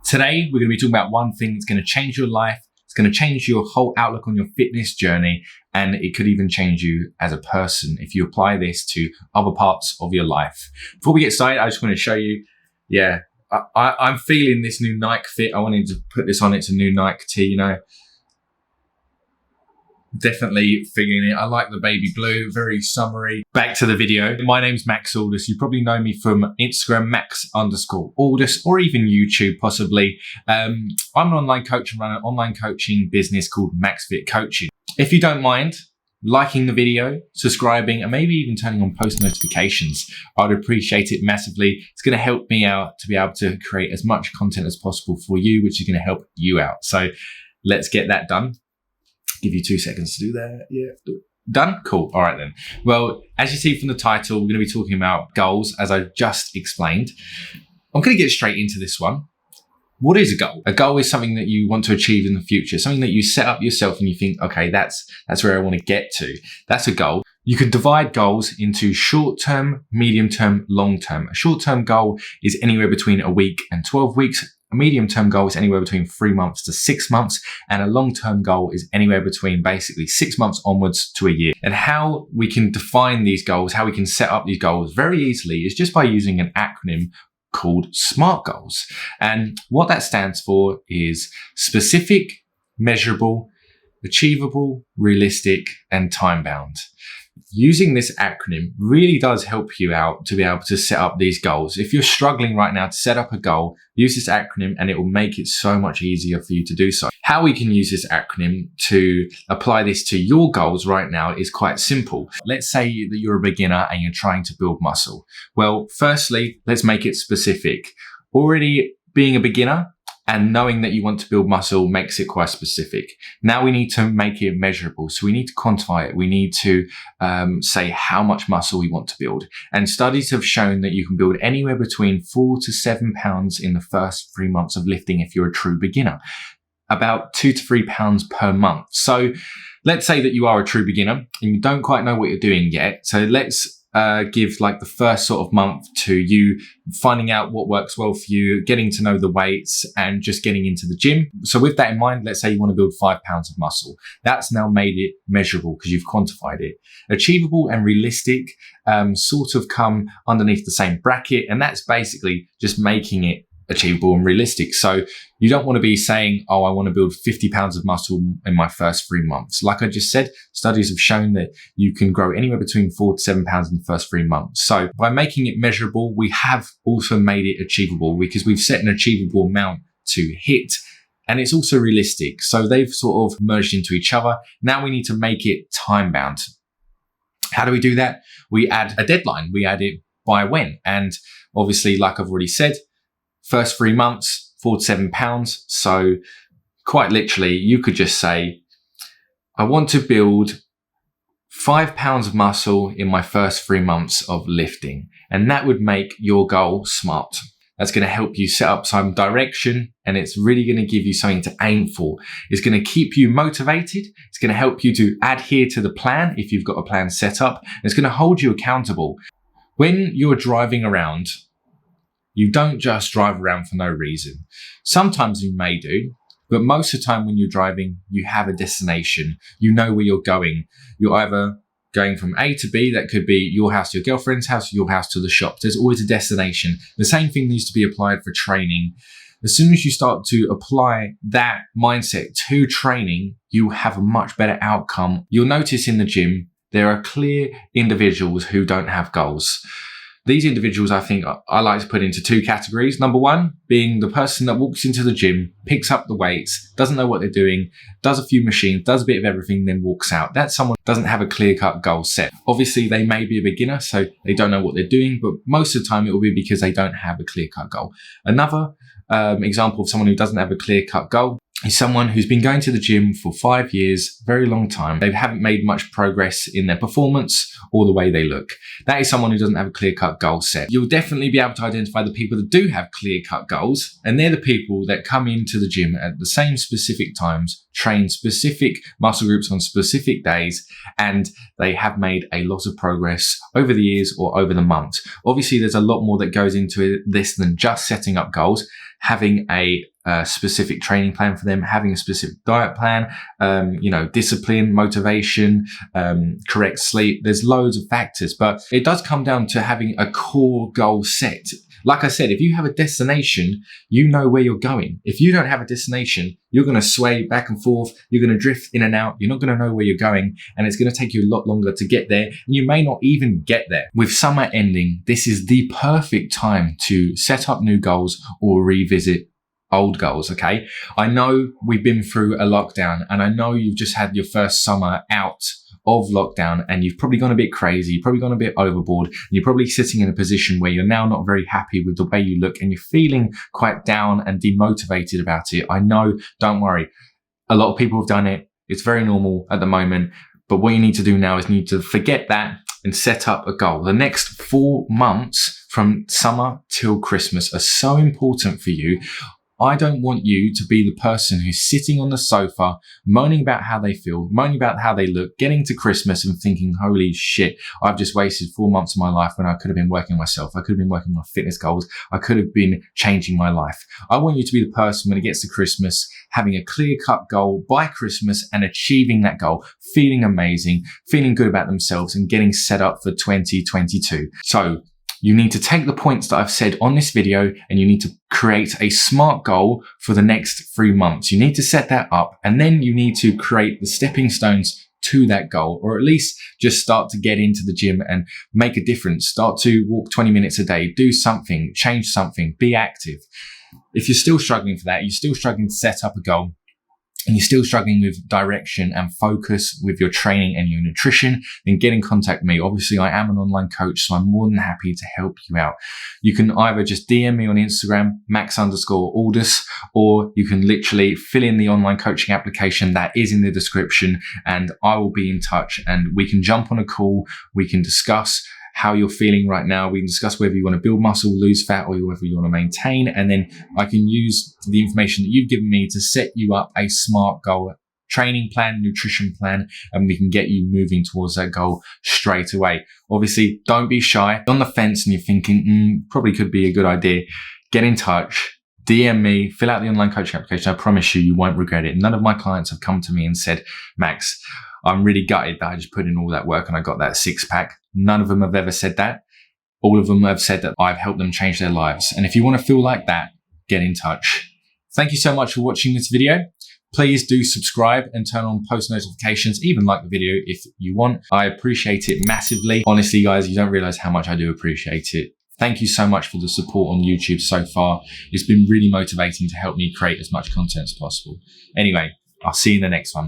Today, we're going to be talking about one thing that's going to change your life. It's going to change your whole outlook on your fitness journey, and it could even change you as a person if you apply this to other parts of your life. Before we get started, I just want to show you, I'm feeling this new Nike fit. I wanted to put this on. It's a new Nike tee, you know. Definitely feeling it. I like the baby blue, very summery. Back to the video. My name's Max Aldous. You probably know me from Instagram, Max_Aldous, or even YouTube possibly. I'm an online coach and run an online coaching business called MaxFit Coaching. If you don't mind liking the video, subscribing, and maybe even turning on post notifications, I'd appreciate it massively. It's going to help me out to be able to create as much content as possible for you, which is going to help you out. So let's get that done. Give you 2 seconds to do that. Yeah. Done? Cool. All right then. Well, as you see from the title, we're going to be talking about goals, as I just explained. I'm going to get straight into this one. What is a goal? A goal is something that you want to achieve in the future, something that you set up yourself and you think, okay, that's where I want to get to. That's a goal. You could divide goals into short-term, medium-term, long-term. A short-term goal is anywhere between a week and 12 weeks. A medium-term goal is anywhere between 3 months to 6 months, and a long-term goal is anywhere between basically 6 months onwards to a year. And how we can define these goals, how we can set up these goals very easily is just by using an acronym called SMART goals. And what that stands for is specific, measurable, achievable, realistic, and time-bound. Using this acronym really does help you out to be able to set up these goals. If you're struggling right now to set up a goal, use this acronym and it will make it so much easier for you to do so. How we can use this acronym to apply this to your goals right now is quite simple. Let's say that you're a beginner and you're trying to build muscle. Well, firstly, let's make it specific. Already being a beginner and knowing that you want to build muscle makes it quite specific. Now we need to make it measurable. So we need to quantify it. We need to say how much muscle we want to build. And studies have shown that you can build anywhere between 4 to 7 pounds in the first 3 months of lifting if you're a true beginner. About 2 to 3 pounds per month. So let's say that you are a true beginner and you don't quite know what you're doing yet. So let's give like the first sort of month to you finding out what works well for you, getting to know the weights and just getting into the gym. So with that in mind, let's say you want to build 5 pounds of muscle. That's now made it measurable because you've quantified it. Achievable and realistic sort of come underneath the same bracket, and that's basically just making it achievable and realistic. So you don't want to be saying, oh, I want to build 50 pounds of muscle in my first 3 months. Like I just said, studies have shown that you can grow anywhere between 4 to 7 pounds in the first 3 months. So by making it measurable, we have also made it achievable because we've set an achievable amount to hit. And it's also realistic. So they've sort of merged into each other. Now we need to make it time bound. How do we do that? We add a deadline. We add it by when. And obviously, like I've already said, first 3 months, 4 to 7 pounds. So quite literally, you could just say, I want to build 5 pounds of muscle in my first 3 months of lifting. And that would make your goal SMART. That's going to help you set up some direction, and it's really going to give you something to aim for. It's going to keep you motivated. It's going to help you to adhere to the plan if you've got a plan set up. And it's going to hold you accountable. When you're driving around, you don't just drive around for no reason. Sometimes you may do, but most of the time when you're driving, you have a destination. You know where you're going. You're either going from A to B, that could be your house to your girlfriend's house, your house to the shop. There's always a destination. The same thing needs to be applied for training. As soon as you start to apply that mindset to training, you have a much better outcome. You'll notice in the gym, there are clear individuals who don't have goals. These individuals, I think, I like to put into 2 categories. Number one, being the person that walks into the gym, picks up the weights, doesn't know what they're doing, does a few machines, does a bit of everything, then walks out. That's someone who doesn't have a clear-cut goal set. Obviously, they may be a beginner, so they don't know what they're doing, but most of the time it will be because they don't have a clear-cut goal. Another example of someone who doesn't have a clear-cut goal is someone who's been going to the gym for 5 years, very long time. They haven't made much progress in their performance or the way they look. That is someone who doesn't have a clear-cut goal set. You'll definitely be able to identify the people that do have clear-cut goals, and they're the people that come into the gym at the same specific times, train specific muscle groups on specific days, and they have made a lot of progress over the years or over the months. Obviously, there's a lot more that goes into this than just setting up goals. having a specific training plan for them, having a specific diet plan, discipline, motivation, correct sleep. There's loads of factors, but it does come down to having a core goal set. Like I said, if you have a destination, you know where you're going. If you don't have a destination, you're going to sway back and forth. You're going to drift in and out. You're not going to know where you're going, and it's going to take you a lot longer to get there. And you may not even get there. With summer ending, this is the perfect time to set up new goals or revisit old goals, okay? I know we've been through a lockdown, and I know you've just had your first summer out of lockdown, and you've probably gone a bit crazy, you've probably gone a bit overboard, and you're probably sitting in a position where you're now not very happy with the way you look, and you're feeling quite down and demotivated about it. I know, don't worry. A lot of people have done it. It's very normal at the moment, but what you need to do now is you need to forget that and set up a goal. The next 4 months from summer till Christmas are so important for you. I don't want you to be the person who's sitting on the sofa, moaning about how they feel, moaning about how they look, getting to Christmas and thinking, holy shit, I've just wasted 4 months of my life when I could have been working myself. I could have been working my fitness goals. I could have been changing my life. I want you to be the person when it gets to Christmas, having a clear-cut goal by Christmas and achieving that goal, feeling amazing, feeling good about themselves and getting set up for 2022. So, you need to take the points that I've said on this video and you need to create a SMART goal for the next 3 months. You need to set that up, and then you need to create the stepping stones to that goal, or at least just start to get into the gym and make a difference. Start to walk 20 minutes a day, do something, change something, be active. If you're still struggling for that, you're still struggling to set up a goal, and you're still struggling with direction and focus with your training and your nutrition, then get in contact with me. Obviously, I am an online coach, so I'm more than happy to help you out. You can either just DM me on Instagram, max_aldous, or you can literally fill in the online coaching application that is in the description, and I will be in touch and we can jump on a call. We can discuss how you're feeling right now. We can discuss whether you want to build muscle, lose fat, or whether you want to maintain. And then I can use the information that you've given me to set you up a SMART goal, training plan, nutrition plan, and we can get you moving towards that goal straight away. Obviously, don't be shy. On the fence and you're thinking, probably could be a good idea. Get in touch. DM me, fill out the online coaching application. I promise you, you won't regret it. None of my clients have come to me and said, Max, I'm really gutted that I just put in all that work and I got that 6-pack. None of them have ever said that. All of them have said that I've helped them change their lives. And if you want to feel like that, get in touch. Thank you so much for watching this video. Please do subscribe and turn on post notifications, even like the video if you want. I appreciate it massively. Honestly, guys, you don't realize how much I do appreciate it. Thank you so much for the support on YouTube so far. It's been really motivating to help me create as much content as possible. Anyway, I'll see you in the next one.